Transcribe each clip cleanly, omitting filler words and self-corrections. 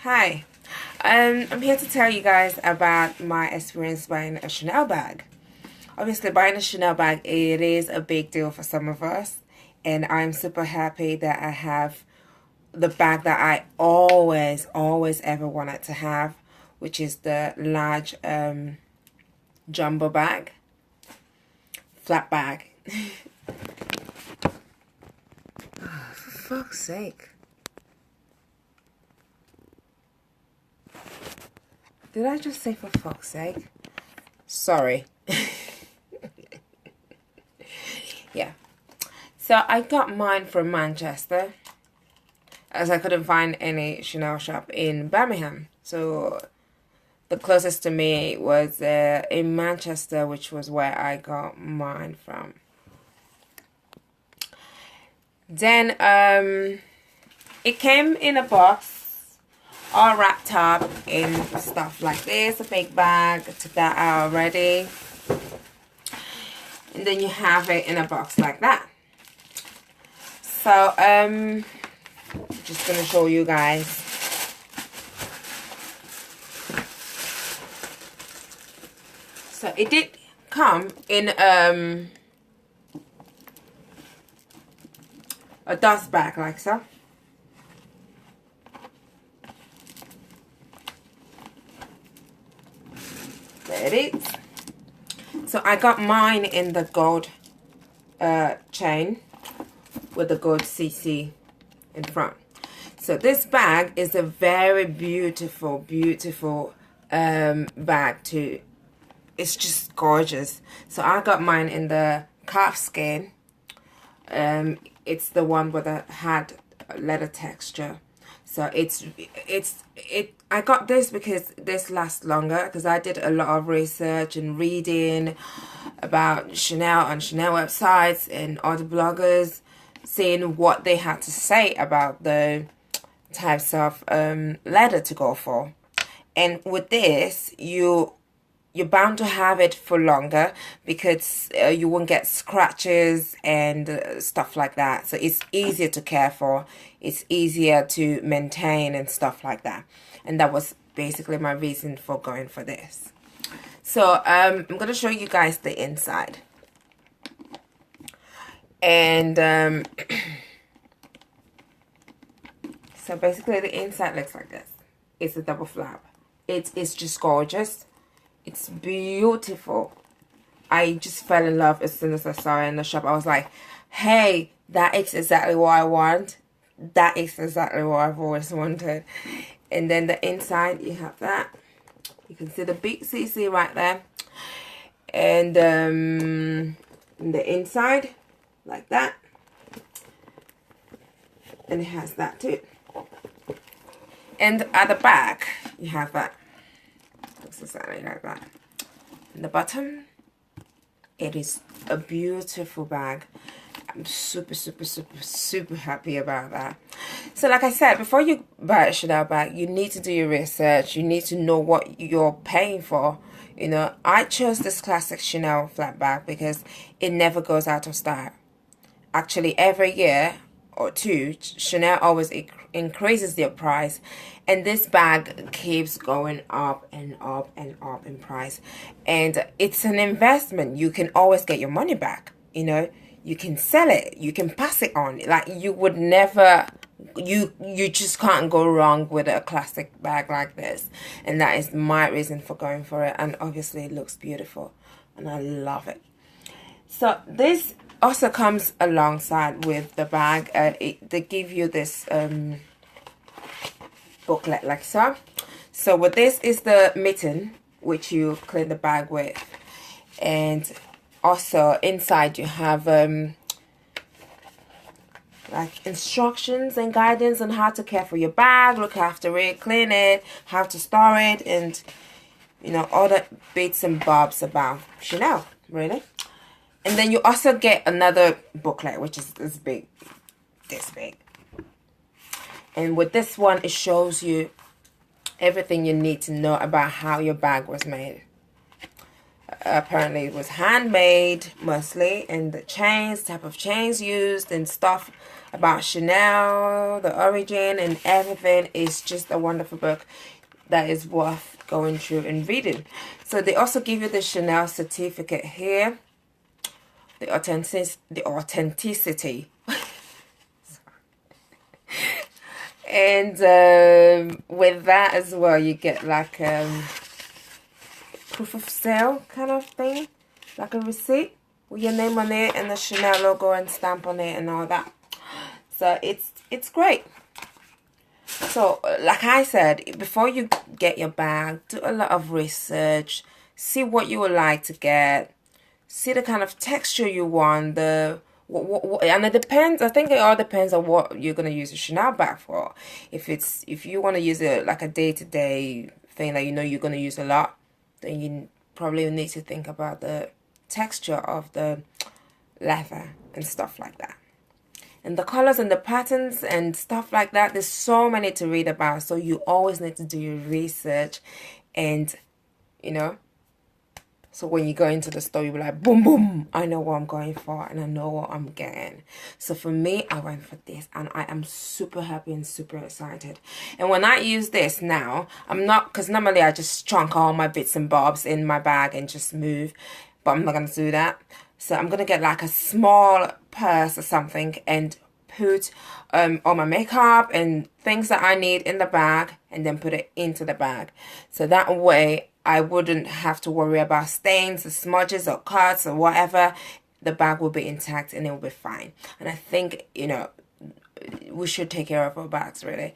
Hi, I'm here to tell you guys about my experience buying a Chanel bag. Obviously, buying a Chanel bag, it is a big deal for some of us, and I'm super happy that I have the bag that I always ever wanted to have, which is the large jumbo bag, flat bag. Oh, for fuck's sake. Did I just say for fuck's sake? Sorry. Yeah. So I got mine from Manchester, as I couldn't find any Chanel shop in Birmingham. So the closest to me was in Manchester, which was where I got mine from. Then it came in a box, all wrapped up in stuff like this, a big bag. I took that out already. And then you have it in a box like that. So just gonna show you guys. So it did come in a dust bag like so. There it is. So I got mine in the gold chain with the gold CC in front. So this bag is a very beautiful bag too. It's just gorgeous. So I got mine in the calfskin. It's the one with a had leather texture. So I got this because this lasts longer, because I did a lot of research and reading about Chanel on Chanel websites and other bloggers, seeing what they had to say about the types of leather to go for. And with this, you're bound to have it for longer, because you won't get scratches and stuff like that. So it's easier to care for. It's easier to maintain and stuff like that. And that was basically my reason for going for this. So I'm going to show you guys the inside. And so basically the inside looks like this. It's a double flap. It's just gorgeous. It's beautiful. I just fell in love as soon as I saw it in the shop. I was like, hey, that is exactly what I want. That is exactly what I've always wanted. And then the inside, you have that. You can see the big CC right there. And the inside, like that. And it has that too. And at the back, you have that. Looks exactly like that. And the bottom, it is a beautiful bag. I'm super happy about that. So like I said, before you buy a Chanel bag, you need to do your research. You need to know what you're paying for. You know, I chose this classic Chanel flat bag because it never goes out of style. Actually, every year or two, Chanel always increases their price, and this bag keeps going up and up and up in price. And it's an investment. You can always get your money back. You know, you can sell it, you can pass it on. Like, you would never, you just can't go wrong with a classic bag like this. And that is my reason for going for it. And obviously it looks beautiful and I love it. So this also comes alongside with the bag. They give you this booklet like so. So with this is the mitten, which you clean the bag with. And also inside you have like instructions and guidance on how to care for your bag, look after it, clean it, how to store it, and you know, all the bits and bobs about Chanel, really. And then you also get another booklet, which is this big. And with this one, it shows you everything you need to know about how your bag was made. Apparently it was handmade mostly, and the chains, type of chains used and stuff about Chanel, the origin and everything. Is just a wonderful book that is worth going through and reading. So they also give you the Chanel certificate here, the authenticity. And with that as well, you get like proof of sale kind of thing, like a receipt with your name on it and the Chanel logo and stamp on it and all that. So it's great. So like I said, before you get your bag, do a lot of research, see what you would like to get, see the kind of texture you want, and it depends. I think it all depends on what you're gonna use a Chanel bag for. If you want to use it like a day-to-day thing that you know you're gonna use a lot, then you probably need to think about the texture of the leather and stuff like that, and the colors and the patterns and stuff like that. There's so many to read about, so you always need to do your research, and you know. So when you go into the store, you'll be like, boom, boom, I know what I'm going for and I know what I'm getting. So for me, I went for this and I am super happy and super excited. And when I use this now, I'm not, because normally I just chunk all my bits and bobs in my bag and just move, but I'm not going to do that. So I'm going to get like a small purse or something and put all my makeup and things that I need in the bag and then put it into the bag. So that way I wouldn't have to worry about stains or smudges or cuts or whatever. The bag will be intact and it will be fine. And I think, you know, we should take care of our bags really.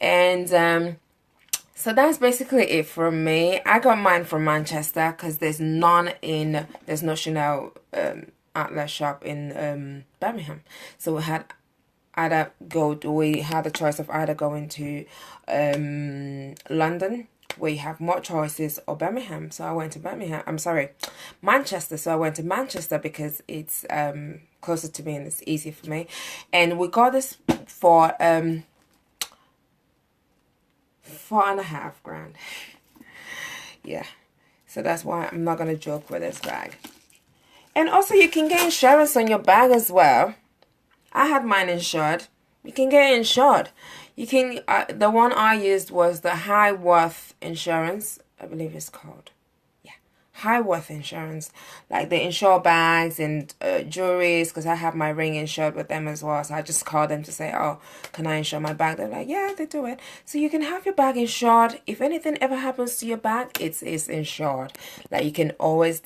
And so that's basically it from me. I got mine from Manchester because there's no Chanel outlet shop in Birmingham. So we had the choice of either going to London, where you have more choices, or Birmingham. So I went to Manchester. So I went to Manchester because it's closer to me and it's easier for me. And we got this for $4.5 grand. Yeah. So that's why I'm not gonna joke with this bag. And also you can get insurance on your bag as well. I had mine insured. You can get insured. You can, the one I used was the High Worth insurance, I believe it's called. Yeah, High Worth insurance. Like they insure bags and jewelries, because I have my ring insured with them as well. So I just called them to say, oh, can I insure my bag? They're like, yeah, they do it. So you can have your bag insured. If anything ever happens to your bag, it's insured. Like they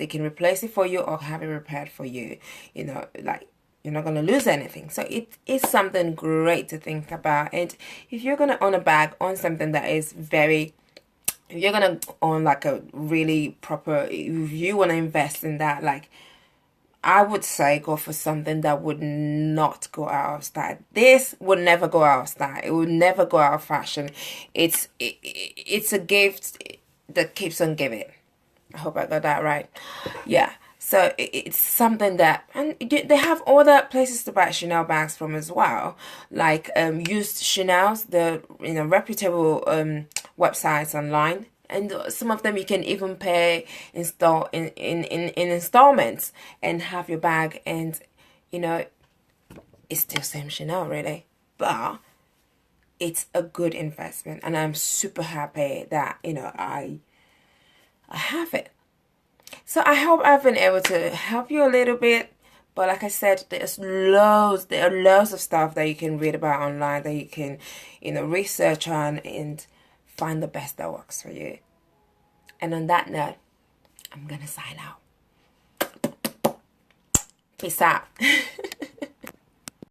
can replace it for you or have it repaired for you. You know, like, you're not going to lose anything. So it is something great to think about. And if you're going to own a bag, own something that is if you're going to own like a really proper, if you want to invest in that, like I would say go for something that would not go out of style. This would never go out of style. It would never go out of fashion. It's a gift that keeps on giving. I hope I got that right. Yeah. So it's something that, and they have other places to buy Chanel bags from as well, like used Chanel's, the reputable websites online, and some of them you can even pay in installments and have your bag, and it's still same Chanel really, but it's a good investment, and I'm super happy that I have it. So I hope I've been able to help you a little bit. But like I said, there are loads of stuff that you can read about online, that you can, research on and find the best that works for you. And on that note, I'm going to sign out. Peace out.